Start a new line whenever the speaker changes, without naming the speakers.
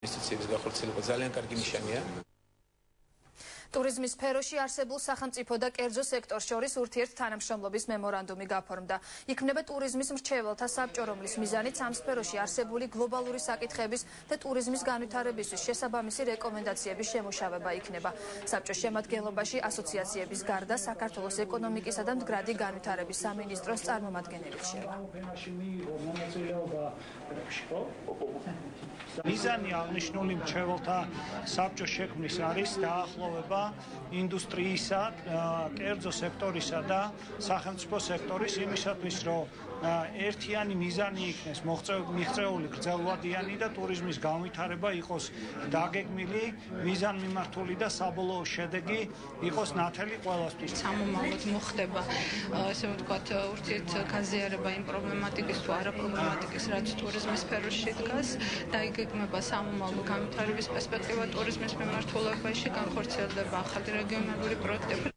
ინვესტიციების გახორციელება ძალიან კარგი ნიშანია.
ტურიზმის სფეროში არსებულ სახელმწიფო და კერძო სექტორს შორის ურთიერთთანამშრომლობის მემორანდუმი გაფორმდა. იქმნება ტურიზმის მრჩეველთა საბჭო, რომლის მიზანიც ამ სფეროში არსებული გლობალური საკითხების და ტურიზმის განვითარებისთვის შესაბამისი რეკომენდაციების შემუშავება იქნება. საბჭოს შემადგენლობაში ასოციაციების გარდა საქართველოს ეკონომიკისა და მდგრადი განვითარების სამინისტროს წარმომადგენელი რჩება.
მიზანი აღნიშნული მრჩეველთა საბჭოს შექმნის არის დაახლოვება ინდუსტრიისა, კერძო სექტორისა და სახელმწიფო სექტორის იმისათვის, რომ ერთიანი მიზანი იქნეს მიღწეული გრძელვადიანი და ტურიზმის განვითარება იყოს დაგეგმილი, მიზანმიმართული და საბოლოო შედეგი იყოს ნათელი ყველასთვის.
სამომავლოდ მოხდება, ესე ვთქვათ, ურთიერთგაზიარება იმ პრობლემატიკის თუ არა პრობლემატიკის, რაც ტურიზმის სფეროში დგას, დაიგეგმება სამომავლო განვითარების პერსპექტივა ტურიზმის მიმართულებაში, განხორციელდება ახალი რეგიონალური პროექტები.